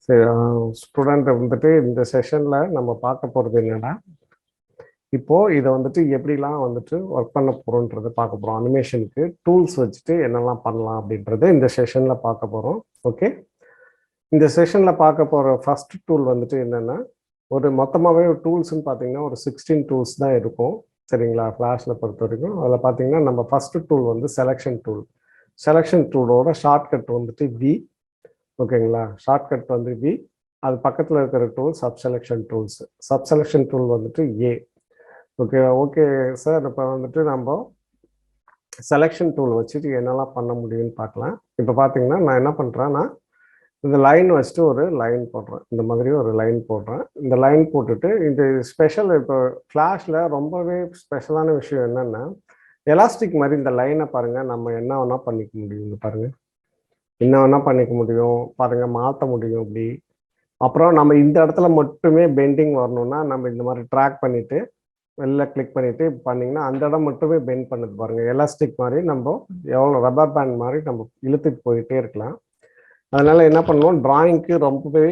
சரி, ஸ்டூடெண்ட் வந்துட்டு இந்த செஷன்ல நம்ம பார்க்க போறது என்னன்னா, இப்போ இதை வந்துட்டு எப்படிலாம் வந்துட்டு ஒர்க் பண்ண போறோன்றதை பார்க்க போறோம். அனிமேஷனுக்கு டூல்ஸ் வச்சுட்டு என்னெல்லாம் பண்ணலாம் அப்படின்றது இந்த செஷன்ல பார்க்க போறோம். ஓகே, இந்த செஷன்ல பார்க்க போற ஃபர்ஸ்ட் டூல் வந்துட்டு என்னன்னா, ஒரு மொத்தமாகவே ஒரு டூல்ஸ்ன்னு பார்த்தீங்கன்னா ஒரு 16 டூல்ஸ் தான் இருக்கும். சரிங்களா? ஃப்ளாஷில் பொறுத்த வரைக்கும் அதில் பார்த்தீங்கன்னா நம்ம ஃபர்ஸ்ட் டூல் வந்து செலெக்ஷன் டூல். செலெக்ஷன் டூலோட ஷார்ட்கட் வந்துட்டு வி. ஓகேங்களா? ஷார்ட்கட் வந்து வி. அது பக்கத்தில் இருக்கிற டூல் சப்செலெக்ஷன் டூல்ஸ். சப்செலெக்ஷன் டூல் வந்துட்டு ஏ. ஓகே ஓகே சார், இப்போ வந்துட்டு நம்ம செலெக்ஷன் டூல் வச்சுட்டு என்னெல்லாம் பண்ண முடியும்னு பார்க்கலாம். இப்போ பார்த்தீங்கன்னா நான் என்ன பண்ணுறேன்னா, இந்த லைன் வச்சுட்டு ஒரு லைன் போடுறேன். இந்த மாதிரி ஒரு லைன் போடுறேன். இந்த லைன் போட்டுட்டு இந்த ஸ்பெஷல் இப்போ ஃப்ளாஷில் ரொம்பவே ஸ்பெஷலான விஷயம் என்னென்னா, எலாஸ்டிக் மாதிரி இந்த லைனை பாருங்கள், நம்ம என்ன வேணால் பண்ணிக்க முடியும். பாருங்கள், என்ன வேணால் பண்ணிக்க முடியும் பாருங்கள், மாற்ற முடியும் இப்படி. அப்புறம் நம்ம இந்த இடத்துல மட்டுமே பெண்டிங் வரணும்னா நம்ம இந்த மாதிரி ட்ராக் பண்ணிவிட்டு வெளில கிளிக் பண்ணிவிட்டு பண்ணிங்கன்னா அந்த இடம் மட்டுமே பெண்ட் பண்ணுது பாருங்கள். எலாஸ்டிக் மாதிரி நம்ம எவ்வளோ ரப்பர் பேண்ட் மாதிரி நம்ம இழுத்துட்டு போயிட்டே இருக்கலாம். அதனால் என்ன பண்ணுவோம், ட்ராயிங்க்கு ரொம்பவே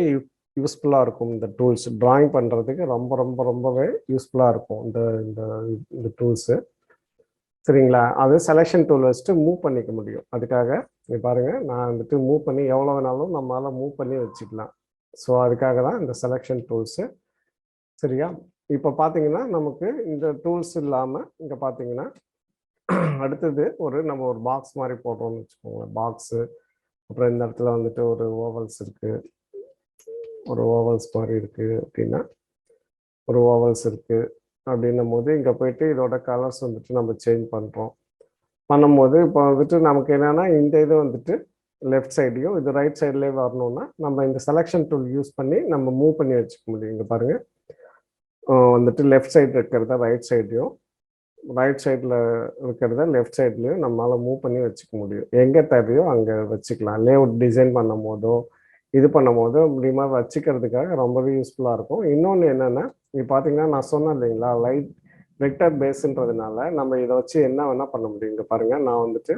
யூஸ்ஃபுல்லாக இருக்கும் இந்த டூல்ஸ். ட்ராயிங் பண்ணுறதுக்கு ரொம்ப ரொம்ப ரொம்பவே யூஸ்ஃபுல்லாக இருக்கும் இந்த இந்த இந்த டூல்ஸு. சரிங்களா? அது செலெக்ஷன் டூல் வச்சுட்டு மூவ் பண்ணிக்க முடியும். அதுக்காக நீ பாருங்கள், நான் வந்துட்டு மூவ் பண்ணி எவ்வளோ வேணாலும் நம்மளால் மூவ் பண்ணி வச்சுக்கலாம். ஸோ அதுக்காக தான் இந்த செலெக்ஷன் டூல்ஸு. சரியா? இப்போ பார்த்தீங்கன்னா நமக்கு இந்த டூல்ஸ் இல்லாமல் இங்கே பார்த்தீங்கன்னா அடுத்தது நம்ம ஒரு பாக்ஸ் மாதிரி போடுறோம்னு வச்சுக்கோங்க. பாக்ஸு, அப்புறம் இந்த இடத்துல வந்துட்டு ஒரு ஓவல்ஸ் இருக்குது, ஒரு ஓவல்ஸ் மாதிரி இருக்குது அப்படின்னா ஒரு ஓவல்ஸ் இருக்குது அப்படின்னும் போது இங்கே போயிட்டு இதோட கலர்ஸ் வந்துட்டு நம்ம சேஞ்ச் பண்ணும்போது இப்போ வந்துட்டு நமக்கு என்னென்னா இந்த இது வந்துட்டு லெஃப்ட் சைட்லையும் இது ரைட் சைட்லேயே வரணும்னா நம்ம இந்த செலெக்ஷன் டூல் யூஸ் பண்ணி நம்ம மூவ் பண்ணி வச்சுக்க முடியும். இங்கே பாருங்கள், வந்துட்டு லெஃப்ட் சைடு இருக்கிறத ரைட் சைட்லையும் ரைட் சைடில் இருக்கிறத லெஃப்ட் சைட்லையும் நம்மளால் மூவ் பண்ணி வச்சுக்க முடியும். எங்கே தேவையோ அங்கே வச்சுக்கலாம். லேஅவுட் டிசைன் பண்ணும் போதோ இது பண்ணும் போதோ இப்படிமா வச்சுக்கிறதுக்காக ரொம்பவே யூஸ்ஃபுல்லாக இருக்கும். இன்னொன்று என்னென்னா, இது பார்த்தீங்கன்னா நான் சொன்னேன் இல்லைங்களா, லைட் வெக்டர் பேஸுன்றதுனால நம்ம இதை வச்சு என்ன வேணால் பண்ண முடியும். இங்கே பாருங்கள், நான் வந்துட்டு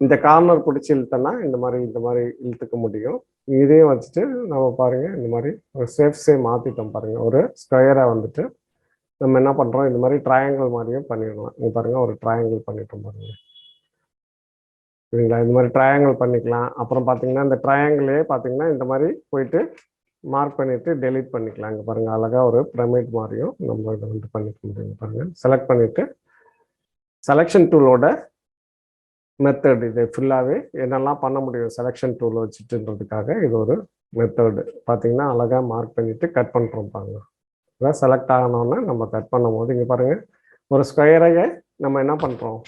இந்த கார்னர் பிடிச்சி இழுத்தேன்னா இந்த மாதிரி இழுத்துக்க முடியும். இதையும் வச்சுட்டு நம்ம பாருங்கள் இந்த மாதிரி ஒரு ஷேப்ஸே மாற்றிட்டோம் பாருங்கள். ஒரு ஸ்கொயரை வந்துட்டு நம்ம என்ன பண்ணுறோம், இந்த மாதிரி ட்ரையாங்கிள் மாதிரியும் பண்ணிடலாம். இங்கே பாருங்கள், ஒரு ட்ரையாங்கிள் பண்ணிட்டோம் பாருங்கள். சரிங்களா? இந்த மாதிரி ட்ரையாங்கிள் பண்ணிக்கலாம். அப்புறம் பார்த்தீங்கன்னா இந்த ட்ரையாங்கிளே பார்த்தீங்கன்னா இந்த மாதிரி போயிட்டு மார்க் பண்ணிவிட்டு டெலீட் பண்ணிக்கலாம். இங்கே பாருங்கள், அழகாக ஒரு பிரமிட் மாதிரியும் நம்ம இதை வந்து பண்ணிக்க முடியும். பாருங்கள், செலக்ட் பண்ணிவிட்டு செலெக்ஷன் டூலோட மெத்தட் இது ஃபுல்லாகவே என்னெல்லாம் பண்ண முடியும் செலெக்ஷன் டூல் வச்சுட்டுன்றதுக்காக இது ஒரு மெத்தடு. பார்த்தீங்கன்னா அழகாக மார்க் பண்ணிவிட்டு கட் பண்ணுறோம் பாருங்க. அதான் செலக்ட் ஆகணும்னா நம்ம கட் பண்ணும் போது இங்கே பாருங்கள், ஒரு ஸ்கொயரையை நம்ம என்ன பண்ணுறோம்,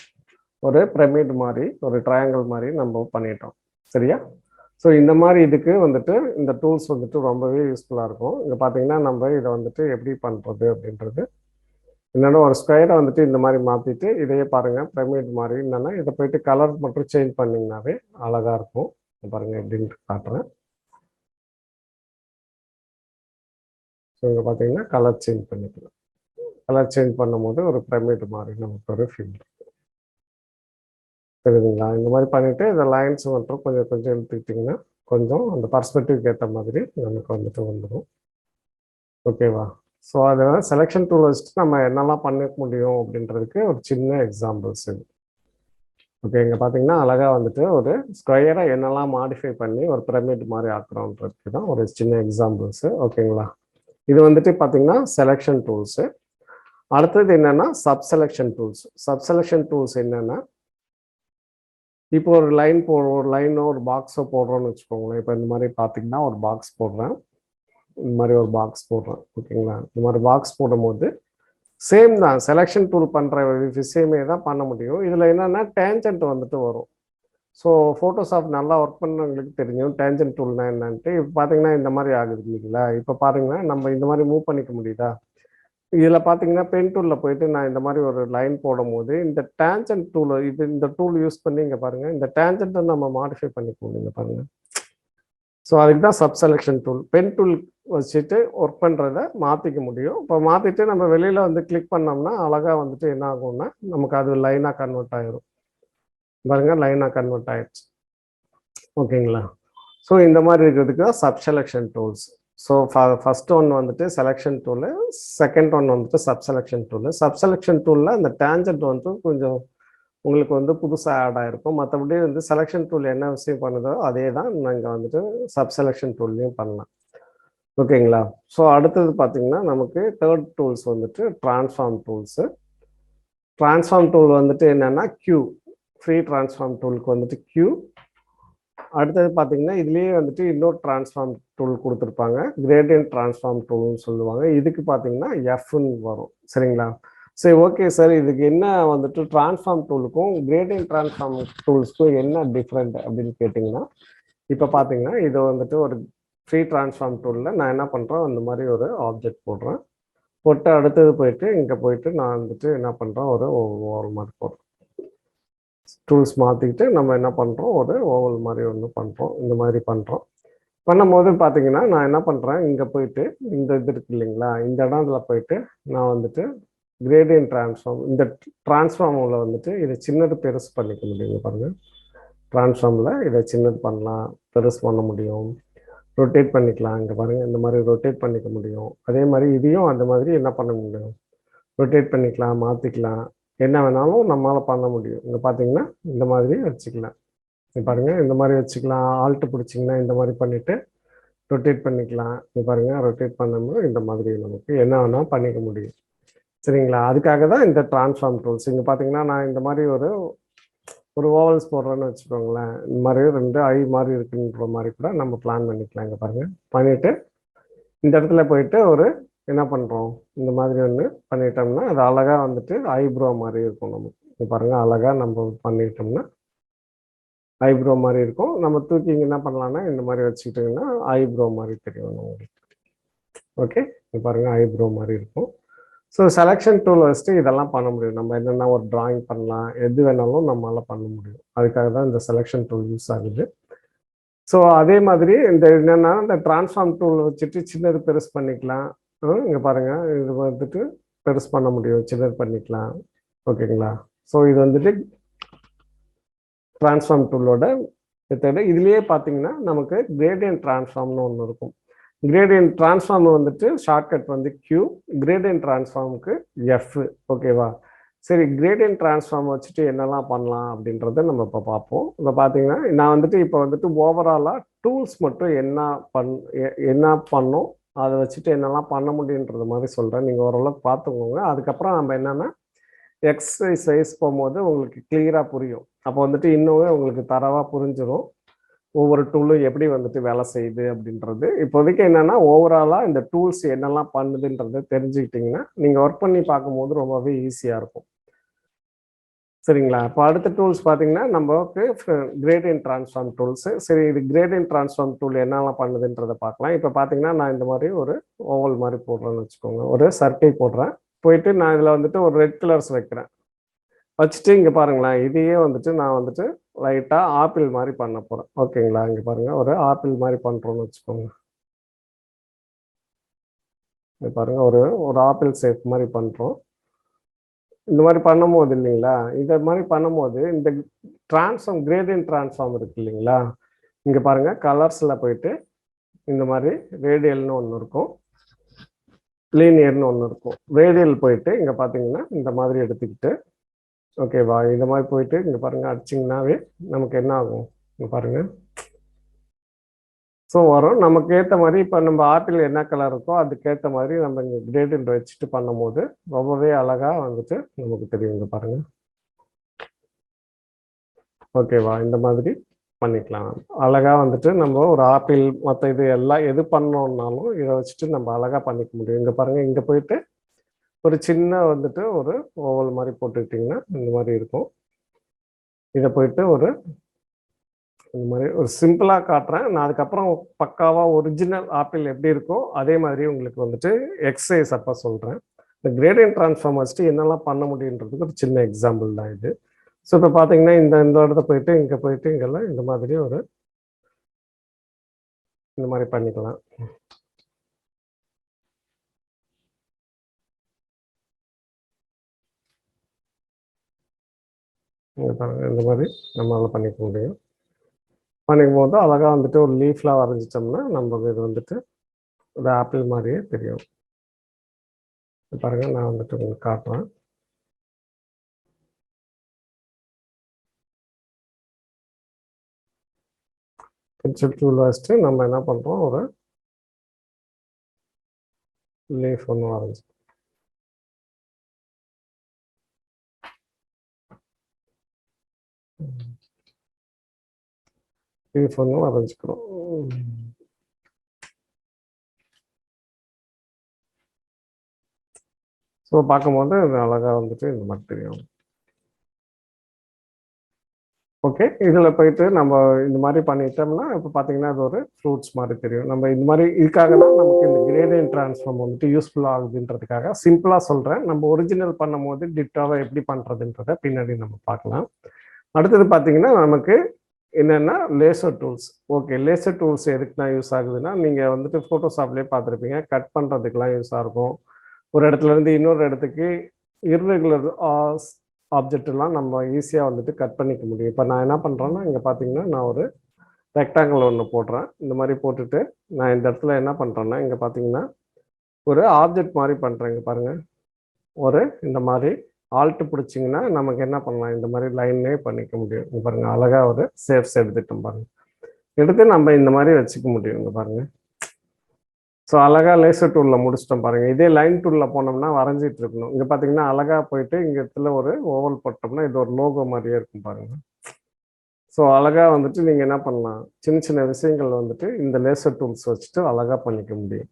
ஒரு பிரமிட் மாதிரி ஒரு ட்ரையாங்கிள் மாதிரி நம்ம பண்ணிட்டோம். சரியா? ஸோ இந்த மாதிரி இதுக்கு வந்துட்டு இந்த டூல்ஸ் வந்துட்டு ரொம்பவே யூஸ்ஃபுல்லாக இருக்கும். இங்கே பார்த்தீங்கன்னா நம்ம இதை வந்துட்டு எப்படி பண்ணுறது அப்படின்றது என்னென்னா, ஒரு ஸ்கொயரை வந்துட்டு இந்த மாதிரி மாற்றிட்டு இதையே பாருங்கள் பிரமிட் மாதிரி என்னென்னா இதை போயிட்டு கலர் மட்டும் சேஞ்ச் பண்ணிங்கனாவே அழகாக இருக்கும். பாருங்கள் எப்படின்ட்டு காட்டுறேன். ஸோ இங்கே பார்த்தீங்கன்னா கலர் சேஞ்ச் பண்ணிக்கலாம். கலர் சேஞ்ச் பண்ணும்போது ஒரு பிரமிட் மாதிரி நமக்கு ஒரு ஃபீல் இருக்கும். தெரியுதுங்களா? இந்த மாதிரி பண்ணிவிட்டு இந்த லைன்ஸ் மட்டும் கொஞ்சம் கொஞ்சம் எடுத்துக்கிட்டிங்கன்னா கொஞ்சம் அந்த பர்ஸ்பெக்டிவ்க்கு ஏற்ற மாதிரி நமக்கு வந்துட்டு வந்துடும். ஓகேவா? ஸோ அதனால் செலெக்ஷன் டூல் வச்சுட்டு நம்ம என்னெல்லாம் பண்ணிக்க முடியும் அப்படின்றதுக்கு ஒரு சின்ன எக்ஸாம்பிள்ஸ் இது. ஓகே, இங்கே பார்த்தீங்கன்னா அழகாக வந்துட்டு ஒரு ஸ்கொயரை என்னெல்லாம் மாடிஃபை பண்ணி ஒரு பிரமிட் மாதிரி ஆக்குறோன்றதுக்கு தான் ஒரு சின்ன எக்ஸாம்பிள்ஸு. ஓகேங்களா? இது வந்துட்டு பார்த்தீங்கன்னா செலெக்ஷன் டூல்ஸு. அடுத்தது என்னென்னா சப்செலெக்ஷன் டூல்ஸ். சப்செலெக்ஷன் டூல்ஸ் என்னென்னா, இப்போ ஒரு லைனோ ஒரு பாக்ஸோ போடுறோன்னு வச்சுக்கோங்களேன். இப்போ இந்த மாதிரி பார்த்தீங்கன்னா ஒரு பாக்ஸ் போடுறேன், இந்த மாதிரி ஒரு பாக்ஸ் போடுறேன். ஓகேங்களா? இந்த மாதிரி பாக்ஸ் போடும்போது சேம் தான், செலெக்ஷன் டூல் பண்ணுற விஷயமே தான் பண்ண முடியும். இதில் என்னென்னா டேஞ்சன்ட் வந்துட்டு வரும். ஸோ ஃபோட்டோஷாப் நல்லா ஒர்க் பண்ணவங்களுக்கு தெரியும் டேஞ்சன்ட் டூல்னா என்னன்ட்டு. இப்போ பார்த்தீங்கன்னா இந்த மாதிரி ஆகுது இல்லைங்களா? இப்போ பாருங்கன்னா நம்ம இந்த மாதிரி மூவ் பண்ணிக்க முடியுதா? இதில் பார்த்தீங்கன்னா பென் டூலில் போயிட்டு நான் இந்த மாதிரி ஒரு லைன் போடும்போது இந்த டேஞ்சன்ட் டூல் இந்த டூல் யூஸ் பண்ணி இங்கே பாருங்கள் இந்த டேஞ்சன்ட்டை நம்ம மாடிஃபை பண்ணிக்க முடியுங்க பாருங்கள். ஸோ அதுக்கு தான் சப்செலெக்ஷன் டூல். பென் டூல் வச்சுட்டு ஒர்க் பண்ணுறத மாற்றிக்க முடியும். இப்போ மாற்றிட்டு நம்ம வெளியில் வந்து கிளிக் பண்ணோம்னா அழகாக வந்துட்டு என்ன ஆகும்னா நமக்கு அது லைனாக கன்வெர்ட் ஆகிடும். பாருங்கள், லைனாக கன்வெர்ட் ஆகிடுச்சு. ஓகேங்களா? ஸோ இந்த மாதிரி இருக்கிறதுக்கு தான் சப்செலெக்ஷன் டூல்ஸ். ஸோ ஃபர்ஸ்ட் ஒன் வந்துட்டு செலெக்ஷன் டூலு, செகண்ட் ஒன் வந்துட்டு சப்செலெக்ஷன் டூலு. சப்செலெக்ஷன் டூலில் அந்த டேஞ்சன்ட் வந்து கொஞ்சம் உங்களுக்கு வந்து புதுசாக ஆட் ஆகிருக்கும். மற்றபடி வந்து செலெக்ஷன் டூல் என்ன விஷயம் பண்ணுதோ அதே தான் நாங்கள் வந்துட்டு சப்செலெக்ஷன் டூல்லையும் பண்ணலாம். ஓகேங்களா? ஸோ அடுத்தது பார்த்தீங்கன்னா நமக்கு தேர்ட் டூல்ஸ் வந்துட்டு ட்ரான்ஸ்ஃபார்ம் டூல்ஸு. ட்ரான்ஸ்ஃபார்ம் டூல் வந்துட்டு என்னென்னா கியூ, ஃப்ரீ ட்ரான்ஸ்ஃபார்ம் டூலுக்கு வந்துட்டு கியூ. அடுத்தது பார்த்தீங்கன்னா இதுலேயே வந்துட்டு இன்னொரு ட்ரான்ஸ்ஃபார்ம் டூல் கொடுத்துருப்பாங்க, கிரேடியன்ட் ட்ரான்ஸ்ஃபார்ம் டூல்னு சொல்லுவாங்க. இதுக்கு பார்த்தீங்கன்னா எஃப்னு வரும். சரிங்களா? சரி, ஓகே சார், இதுக்கு என்ன வந்துட்டு ட்ரான்ஸ்ஃபார்ம் டூலுக்கும் கிரேடியன்ட் ட்ரான்ஸ்ஃபார்ம் டூல்ஸ்க்கும் என்ன டிஃப்ரெண்ட் அப்படின்னு கேட்டிங்கன்னா, இப்போ பார்த்தீங்கன்னா இது வந்துட்டு ஒரு ஃப்ரீ ட்ரான்ஸ்ஃபார்ம் டூலில் நான் என்ன பண்ணுறேன், அந்த மாதிரி ஒரு ஆப்ஜெக்ட் போடுறேன். போட்டு அடுத்தது போயிட்டு இங்கே போயிட்டு நான் வந்துட்டு என்ன பண்ணுறேன், ஒரு ஓவல் மாதிரி போடுறேன். டூல்ஸ் மாற்றிக்கிட்டு நம்ம என்ன பண்ணுறோம், ஒரு ஓவல் மாதிரி ஒன்று பண்ணுறோம். இந்த மாதிரி பண்ணுறோம். பண்ணும்போது பார்த்தீங்கன்னா நான் என்ன பண்ணுறேன், இங்கே போயிட்டு இந்த இது இருக்கு இல்லைங்களா, இந்த இடத்துல போயிட்டு நான் வந்துட்டு கிரேடியன்ட் ட்ரான்ஸ்ஃபார்ம், இந்த ட்ரான்ஸ்ஃபார்மில் வந்துட்டு இதை சின்னது பெருசு பண்ணிக்க முடியும். பாருங்கள், ட்ரான்ஸ்ஃபார்மில் இதை சின்னது பண்ணலாம், பெருசு பண்ண முடியும், ரொட்டேட் பண்ணிக்கலாம். இங்கே பாருங்கள், இந்த மாதிரி ரொட்டேட் பண்ணிக்க முடியும். அதே மாதிரி இதையும் அந்த மாதிரி என்ன பண்ண முடியும், ரொட்டேட் பண்ணிக்கலாம், மாற்றிக்கலாம், என்ன வேணாலும் நம்மளால் பண்ண முடியும். இங்கே பார்த்தீங்கன்னா இந்த மாதிரி வச்சுக்கலாம். பாருங்கள், இந்த மாதிரி வச்சுக்கலாம். ஆல்ட்டு பிடிச்சிங்கன்னா இந்த மாதிரி பண்ணிவிட்டு ரொட்டேட் பண்ணிக்கலாம். இங்கே பாருங்கள், ரொட்டேட் பண்ணும்போது இந்த மாதிரி நமக்கு என்ன வேணாலும் பண்ணிக்க முடியும். சரிங்களா? அதுக்காக தான் இந்த ட்ரான்ஸ்ஃபார்ம் டூல்ஸ். இங்கே பார்த்தீங்கன்னா நான் இந்த மாதிரி ஒரு ஓவல்ஸ் போடுறேன்னு வச்சுக்கோங்களேன். இந்த மாதிரி 2 ஐ மாதிரி இருக்குன்ற மாதிரி கூட நம்ம பிளான் பண்ணிக்கலாம். இங்கே பாருங்கள், பண்ணிவிட்டு இந்த இடத்துல போயிட்டு ஒரு என்ன பண்ணுறோம், இந்த மாதிரி ஒன்று பண்ணிட்டோம்னா அது அழகாக வந்துட்டு ஐப்ரோ மாதிரி இருக்கும். நமக்கு இங்கே பாருங்கள், அழகாக நம்ம பண்ணிட்டோம்னா ஐப்ரோ மாதிரி இருக்கும். நம்ம தூக்கி இங்கே என்ன பண்ணலாம்னா இந்த மாதிரி வச்சுக்கிட்டிங்கன்னா ஐப்ரோ மாதிரி தெரியும் உங்களுக்கு. ஓகே, இங்கே பாருங்கள், ஐப்ரோ மாதிரி இருக்கும். ஸோ செலெக்ஷன் டூல் வச்சுட்டு இதெல்லாம் பண்ண முடியும். நம்ம என்னென்னா ஒரு டிராயிங் பண்ணலாம், எது வேணாலும் நம்மளால் பண்ண முடியும். அதுக்காக தான் இந்த செலெக்ஷன் டூல் யூஸ் ஆகுது. ஸோ அதே மாதிரி இந்த என்னென்னா இந்த ட்ரான்ஸ்ஃபார்ம் டூல் வச்சுட்டு சின்னது பெருசு பண்ணிக்கலாம். இங்கே பாருங்கள், இது வந்துட்டு பெருசு பண்ண முடியும், சின்னது பண்ணிக்கலாம். ஓகேங்களா? ஸோ இது வந்துட்டு ட்ரான்ஸ்ஃபார்ம் டூலோட மெத்தடு. இதுலேயே பார்த்தீங்கன்னா நமக்கு கிரேடியன்ட் ட்ரான்ஸ்ஃபார்ம்னு ஒன்று இருக்கும். கிரேடியன்ட் ட்ரான்ஸ்ஃபார்ம் வந்துட்டு ஷார்ட்கட் வந்து கியூ, கிரேடியன்ட் ட்ரான்ஸ்ஃபார்முக்கு எஃப். ஓகேவா? சரி, கிரேடியன்ட் ட்ரான்ஸ்ஃபார்ம் வச்சுட்டு என்னெல்லாம் பண்ணலாம் அப்படின்றத நம்ம இப்போ பார்ப்போம். இப்போ பார்த்தீங்கன்னா நான் வந்துட்டு இப்போ வந்துட்டு ஓவராலாக டூல்ஸ் மட்டும் என்ன பண்ணோம், அதை வச்சுட்டு என்னெல்லாம் பண்ண முடியுன்றது மாதிரி சொல்கிறேன். நீங்கள் ஓரளவுக்கு பார்த்துக்கோங்க. அதுக்கப்புறம் நம்ம என்னென்னா எக்ஸசைஸ் போகும்போது உங்களுக்கு கிளியராக புரியும். அப்போ வந்துட்டு இன்னுமே உங்களுக்கு தரவாக புரிஞ்சிடும் ஒவ்வொரு டூலும் எப்படி வந்துட்டு வேலை செய்யுது அப்படின்றது. இப்போதைக்கு என்னென்னா ஓவராலாக இந்த டூல்ஸ் என்னெல்லாம் பண்ணுதுன்றதை தெரிஞ்சுக்கிட்டிங்கன்னா நீங்கள் ஒர்க் பண்ணி பார்க்கும்போது ரொம்பவே ஈஸியாக இருக்கும். சரிங்களா? இப்போ அடுத்த டூல்ஸ் பார்த்தீங்கன்னா நமக்கு கிரேடியன்ட் ட்ரான்ஸ்ஃபார்ம் டூல்ஸு. சரி, இது கிரேடியன்ட் ட்ரான்ஸ்ஃபார்ம் டூல் என்னெல்லாம் பண்ணுதுன்றதை பார்க்கலாம். இப்போ பார்த்தீங்கன்னா நான் இந்த மாதிரி ஒரு ஓவல் மாதிரி போடுறேன்னு வச்சுக்கோங்க, ஒரு சர்க்கிள் போடுறேன். போயிட்டு நான் இதில் வந்துட்டு ஒரு ரெட் கலர்ஸ் வைக்கிறேன். வச்சுட்டு இங்கே பாருங்களேன், இதையே வந்துட்டு நான் வந்துட்டு லைட்டாக ஆப்பிள் மாதிரி பண்ண போகிறேன். ஓகேங்களா? இங்கே பாருங்கள், ஒரு ஆப்பிள் மாதிரி பண்ணுறோன்னு வச்சுக்கோங்க. இங்கே பாருங்கள், ஒரு ஆப்பிள் ஷேப் மாதிரி பண்ணுறோம். இந்த மாதிரி பண்ணும்போது இல்லைங்களா, இந்த மாதிரி பண்ணும்போது இந்த கிரேடியன்ட் ட்ரான்ஸ்ஃபார்ம் இருக்கு இல்லைங்களா, இங்கே பாருங்கள், கலர்ஸில் போயிட்டு இந்த மாதிரி ரேடியல்னு ஒன்று இருக்கும், லீனியர்னு ஒன்று இருக்கும். ரேடியல் போயிட்டு இங்கே பார்த்தீங்கன்னா இந்த மாதிரி எடுத்துக்கிட்டு, ஓகேவா, இந்த மாதிரி போயிட்டு இங்கே பாருங்கள் அடிச்சிங்கனாவே நமக்கு என்ன ஆகும், இங்கே பாருங்கள். ஸோ வரும் நமக்கு ஏற்ற மாதிரி. இப்போ நம்ம ஆப்பிள் என்ன கலர் இருக்கோ அதுக்கேற்ற மாதிரி நம்ம இங்கே கிரேடியன்ட் வச்சுட்டு பண்ணும்போது ரொம்பவே அழகாக வந்துட்டு நமக்கு தெரியும். இங்கே பாருங்கள், ஓகேவா, இந்த மாதிரி பண்ணிக்கலாம். அழகாக வந்துட்டு நம்ம ஒரு ஆப்பிள் மற்ற இது எல்லாம் எது பண்ணோம்னாலும் இதை வச்சுட்டு நம்ம அழகாக பண்ணிக்க முடியும். இங்கே பாருங்கள், இங்கே போயிட்டு ஒரு சின்ன வந்துட்டு ஒரு ஓவல் மாதிரி போட்டுக்கிட்டிங்கன்னா இந்த மாதிரி இருக்கும். இதை போயிட்டு இந்த மாதிரி ஒரு சிம்பிளாக காட்டுறேன் நான். அதுக்கப்புறம் பக்காவாக ஒரிஜினல் ஆப்பிள் எப்படி இருக்கோ அதே மாதிரி உங்களுக்கு வந்துட்டு எக்ஸசைஸ் அப்போ சொல்கிறேன். இந்த கிரேடியன்ட் ட்ரான்ஸ்ஃபார்ம் வச்சுட்டு என்னெல்லாம் பண்ண முடியுன்றதுக்கு ஒரு சின்ன எக்ஸாம்பிள் தான் இது. ஸோ இப்போ பார்த்தீங்கன்னா இந்த இடத்த போயிட்டு இங்கே போயிட்டு இங்கெல்லாம் இந்த மாதிரி இந்த மாதிரி பண்ணிக்கலாம். இங்கே பாருங்கள், இந்த மாதிரி நம்மளால் பண்ணிக்க முடியும். பண்ணிக்கும் போது அழகாக வந்துட்டு ஒரு லீஃப்லாம் வரைஞ்சிட்டோம்னா நமக்கு இது வந்துட்டு ஒரு ஆப்பிள் மாதிரியே தெரியும். பாருங்கள், நான் வந்துட்டு உங்களுக்கு காட்டுறேன். பென்சில் டூல் வச்சுட்டு நம்ம என்ன பண்ணுறோம், ஒரு லீஃப் ஒன்று வரைஞ்சி லீஃப் ஒன்று வரைஞ்சிக்கிறோம். ஸோ பார்க்கும்போது இது அழகாக வந்துட்டு இந்த மாதிரி தெரியும். ஓகே, இதில் போயிட்டு நம்ம இந்த மாதிரி பண்ணிட்டோம்னா இப்போ பார்த்தீங்கன்னா அது ஒரு ஃப்ரூட்ஸ் மாதிரி தெரியும். நம்ம இந்த மாதிரி இதுக்காக தான் நமக்கு இந்த கிரேடியன்ட் ட்ரான்ஸ்ஃபார்ம் வந்துட்டு யூஸ்ஃபுல் ஆகுதுன்றதுக்காக சிம்பிளாக சொல்கிறேன். நம்ம ஒரிஜினல் பண்ணும்போது டிட்டாவை எப்படி பண்ணுறதுன்றதை பின்னாடி நம்ம பார்க்கலாம். அடுத்தது பார்த்தீங்கன்னா நமக்கு என்னென்னா laser tools. Okay, laser tools எதுக்குனா யூஸ் ஆகுதுன்னா, நீங்கள் வந்துட்டு ஃபோட்டோஷாப்லேயே பார்த்துருப்பீங்க, கட் பண்ணுறதுக்கெலாம் யூஸாக இருக்கும். ஒரு இடத்துலேருந்து இன்னொரு இடத்துக்கு இர்ரெகுலர் ஆப்ஜெக்ட்லாம் நம்ம ஈஸியாக வந்துட்டு கட் பண்ணிக்க முடியும். இப்போ நான் என்ன பண்ணுறேன்னா, இங்கே பார்த்தீங்கன்னா நான் ஒரு ரெக்டாங்கிள் ஒன்று போடுறேன். இந்த மாதிரி போட்டுட்டு நான் இந்த இடத்துல என்ன பண்ணுறேன்னா, இங்கே பார்த்தீங்கன்னா ஒரு ஆப்ஜெக்ட் மாதிரி பண்ணுறேன். இங்கே பாருங்கள், ஒரு இந்த மாதிரி ஆல்ட்டு பிடிச்சிங்கன்னா நமக்கு என்ன பண்ணலாம், இந்த மாதிரி லைன்லே பண்ணிக்க முடியும். இங்கே பாருங்கள், அழகாக ஒரு ஷேப்ஸ் எடுத்துட்டோம் பாருங்கள். எடுத்து நம்ம இந்த மாதிரி வச்சுக்க முடியும். இங்கே பாருங்கள், ஸோ அழகாக லேசர் டூலில் முடிச்சிட்டோம் பாருங்கள். இதே லைன் டூலில் போனோம்னா வரைஞ்சிட்டு இருக்கணும். இங்கே பார்த்தீங்கன்னா அழகாக போயிட்டு இங்கே இடத்துல ஒரு ஓவல் போட்டோம்னா இது ஒரு லோகோ மாதிரியே இருக்கும் பாருங்கள். ஸோ அழகாக வந்துட்டு நீங்கள் என்ன பண்ணலாம், சின்ன சின்ன விஷயங்கள் வந்துட்டு இந்த லேசர் டூல்ஸ் வச்சுட்டு அழகாக பண்ணிக்க முடியும்.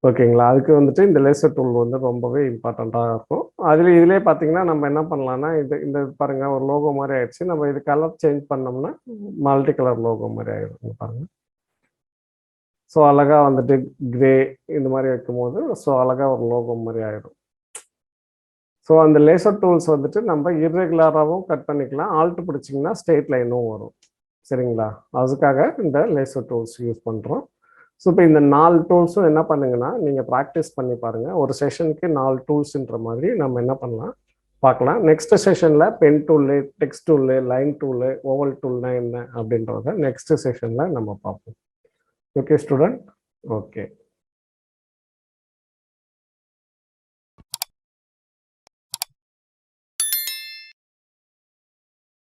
ஓகேங்களா, அதுக்கு வந்துட்டு இந்த லேசர் டூல் வந்து ரொம்பவே இம்பார்ட்டண்ட்டாக இருக்கும். இதிலே பார்த்தீங்கன்னா நம்ம என்ன பண்ணலாம்னா, இந்த பாருங்கள் ஒரு லோகோ மாதிரி ஆயிடுச்சு. நம்ம இது கலர் சேஞ்ச் பண்ணோம்னா மல்டி கலர் லோகோ மாதிரி ஆயிடும் பாருங்கள். ஸோ அழகாக வந்துட்டு கிரே இந்த மாதிரி வைக்கும்போது ஸோ அழகாக ஒரு லோகோ மாதிரி ஆகிடும். ஸோ அந்த லேசர் டூல்ஸ் வந்துட்டு நம்ம இர்ரெகுலராகவும் கட் பண்ணிக்கலாம், ஆல்ட்டு பிடிச்சிங்கன்னா ஸ்ட்ரெயிட் லைனும் வரும். சரிங்களா, அதுக்காக இந்த லேசர் டூல்ஸ் யூஸ் பண்ணுறோம். ஸோ இப்போ இந்த 4 டூல்ஸும் என்ன பண்ணுங்கன்னா நீங்கள் ப்ராக்டிஸ் பண்ணி பாருங்கள். ஒரு செஷனுக்கு 4 டூல்ஸுன்ற மாதிரி நம்ம என்ன பண்ணலாம் பார்க்கலாம். நெக்ஸ்ட் செஷனில் pen tool, text tool, line tool, oval டூல்னா என்ன அப்படின்றத நெக்ஸ்ட் செஷனில் நம்ம பார்ப்போம். Okay, student? Okay.